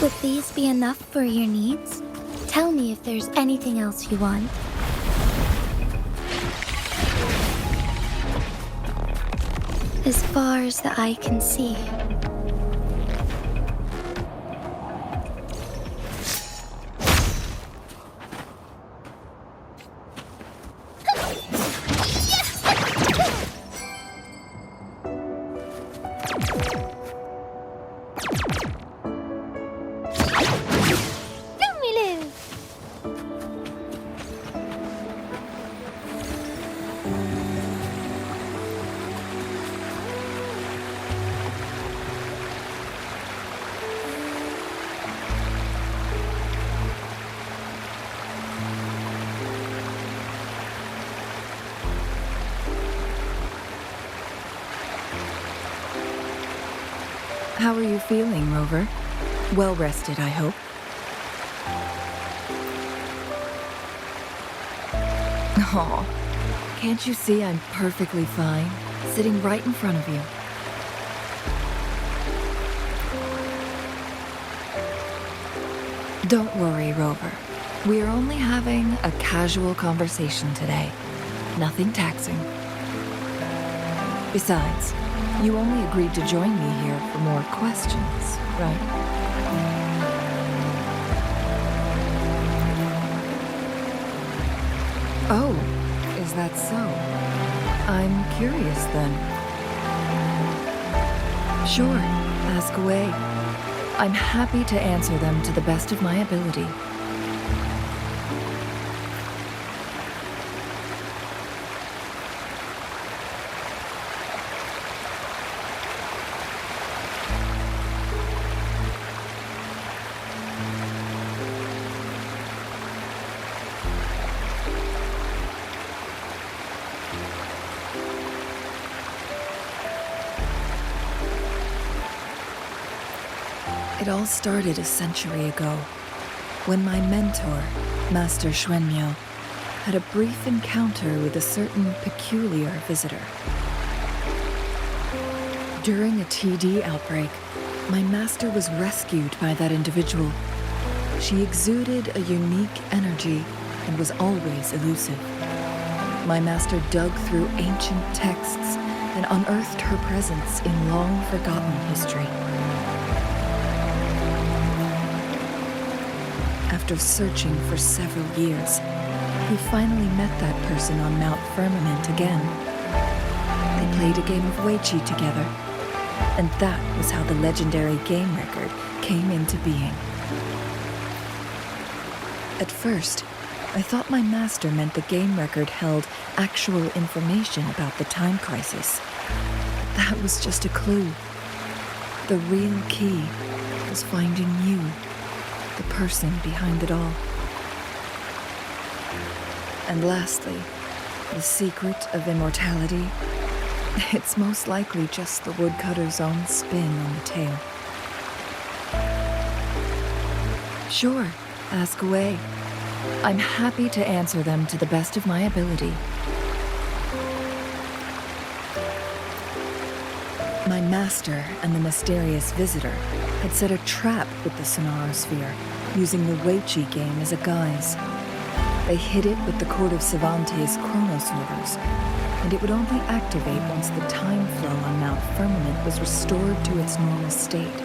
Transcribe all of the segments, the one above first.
Would these be enough for your needs? Tell me if there's anything else you want. As far as the eye can see. How are you feeling, Rover? Well rested, I hope. Aw, can't you see I'm perfectly fine, sitting right in front of you? Don't worry, Rover. We are only having a casual conversation today. Nothing taxing. Besides, you only agreed to join me here for more questions, right? Oh, is that so? I'm curious then. Sure, ask away. I'm happy to answer them to the best of my ability. It all started a century ago, when my mentor, Master Xuanmiao, had a brief encounter with a certain peculiar visitor. During a TD outbreak, my master was rescued by that individual. She exuded a unique energy and was always elusive. My master dug through ancient texts and unearthed her presence in long-forgotten history. After searching for several years, he finally met that person on Mount Firmament again. They played a game of Weiqi together, and that was how the legendary game record came into being. At first, I thought my master meant the game record held actual information about the time crisis. But that was just a clue. The real key was finding you, the person behind it all. And lastly, the secret of immortality. It's most likely just the woodcutter's own spin on the tale. Sure, ask away. I'm happy to answer them to the best of my ability. My master and the mysterious visitor had set a trap with the Sonarosphere, using the Weiqi game as a guise. They hid it with the Court of Cervantes' chronosorters, and it would only activate once the time flow on Mount Firmament was restored to its normal state.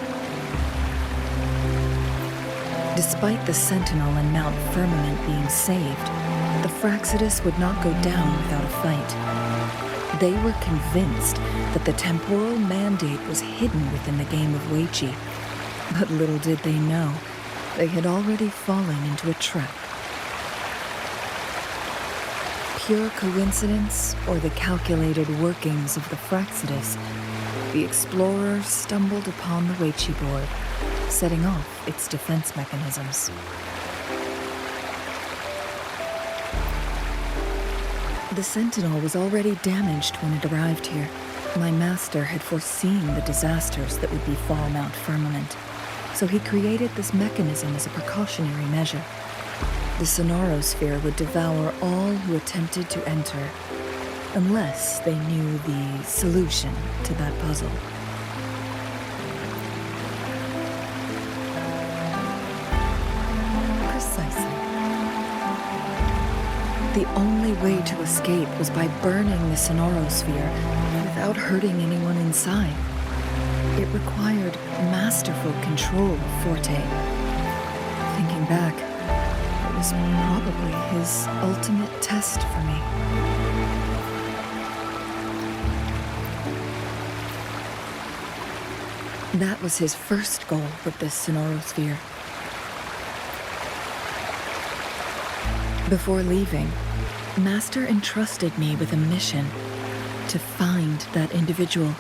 Despite the Sentinel and Mount Firmament being saved, the Fraxidus would not go down without a fight. They were convinced that the temporal mandate was hidden within the game of Weiqi, but little did they know, they had already fallen into a trap. Pure coincidence or the calculated workings of the Fraxidus, the explorer stumbled upon the Weiqi board, setting off its defense mechanisms. The Sentinel was already damaged when it arrived here. My master had foreseen the disasters that would befall Mount Firmament, so he created this mechanism as a precautionary measure. The Sonarosphere would devour all who attempted to enter, unless they knew the solution to that puzzle. The only way to escape was by burning the Sonarosphere without hurting anyone inside. It required masterful control of Forte. Thinking back, it was probably his ultimate test for me. That was his first goal with this Sonarosphere. Before leaving, Master entrusted me with a mission to find that individual,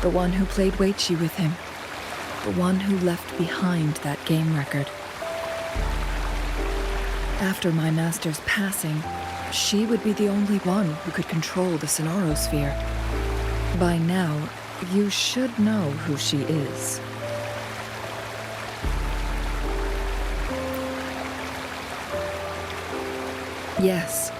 the one who played Weiqi with him, the one who left behind that game record. After my master's passing, she would be the only one who could control the Sonarosphere. By now, you should know who she is. Yes.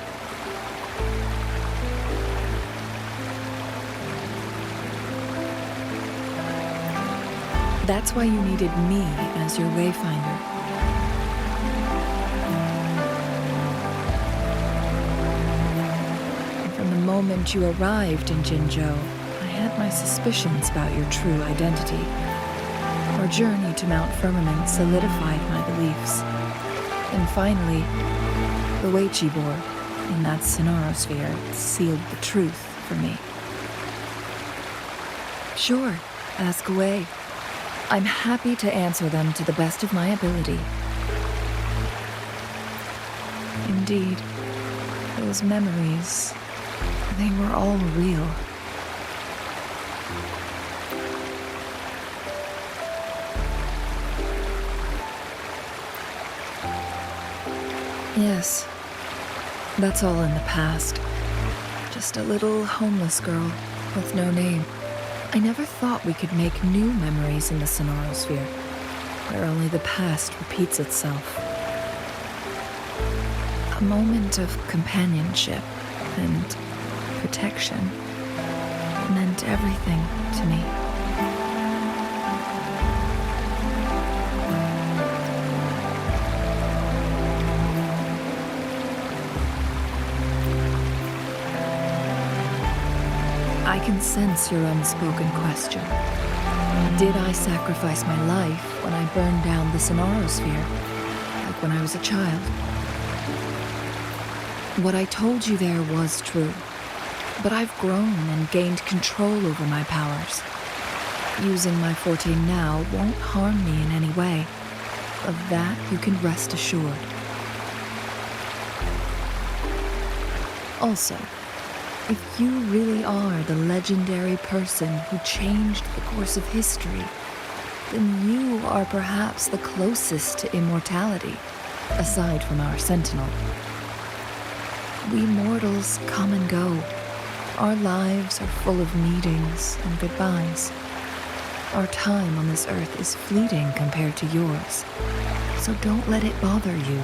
That's why you needed me as your wayfinder. And from the moment you arrived in Jinzhou, I had my suspicions about your true identity. Our journey to Mount Firmament solidified my beliefs. And finally, the Weiqi board in that Sonarosphere sealed the truth for me. Sure, ask away. I'm happy to answer them to the best of my ability. Indeed, those memories, they were all real. Yes, that's all in the past. Just a little homeless girl with no name. I never thought we could make new memories in the Sonarosphere, where only the past repeats itself. A moment of companionship and protection. meant everything to me. I can sense your unspoken question. Did I sacrifice my life when I burned down the Sonarosphere, like when I was a child? What I told you there was true, but I've grown and gained control over my powers. Using my forte now won't harm me in any way. Of that you can rest assured. Also, if you really are the legendary person who changed the course of history, then you are perhaps the closest to immortality, aside from our Sentinel. We mortals come and go. Our lives are full of meetings and goodbyes. Our time on this earth is fleeting compared to yours, so don't let it bother you.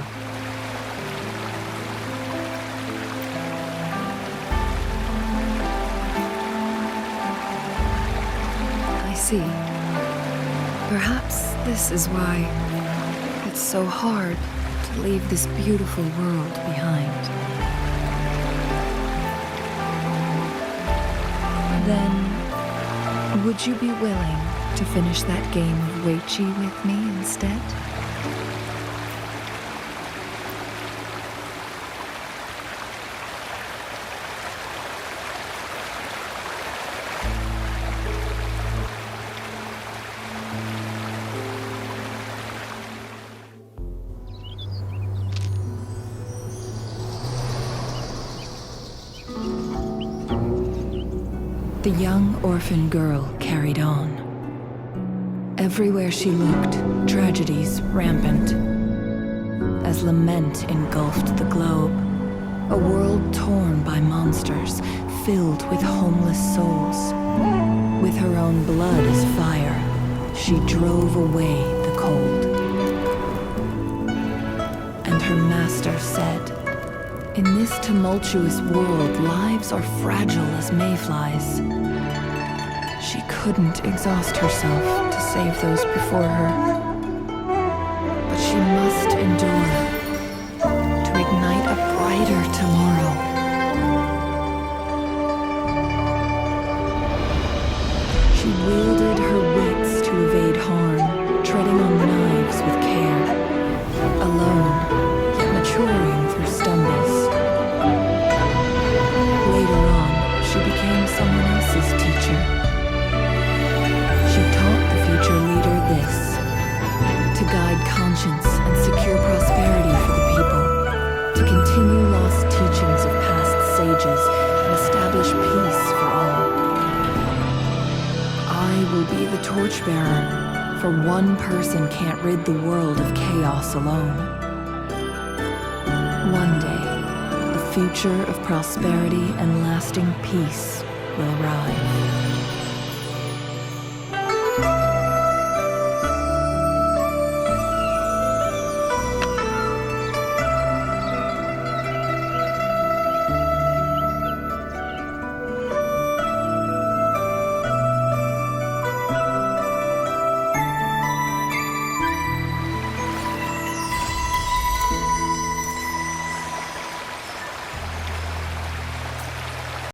I see. Perhaps this is why it's so hard to leave this beautiful world behind. Then, would you be willing to finish that game of Weichi with me instead? The young orphan girl carried on. Everywhere she looked, tragedies rampant. As lament engulfed the globe, a world torn by monsters, filled with homeless souls. With her own blood as fire, she drove away the cold. And her master said, "In this tumultuous world, lives are fragile as mayflies." She couldn't exhaust herself to save those before her, but she must endure to ignite a brighter tomorrow. She wielded her wits to evade harm, treading on knives with care, alone, yet maturing through stumbles. Later on, she became someone else's teacher. She taught the future leader this: to guide conscience and secure prosperity for the people, to continue lost teachings of past sages and establish peace for all. I will be the torchbearer, for one person can't rid the world of chaos alone. One day, a future of prosperity and lasting peace will arrive.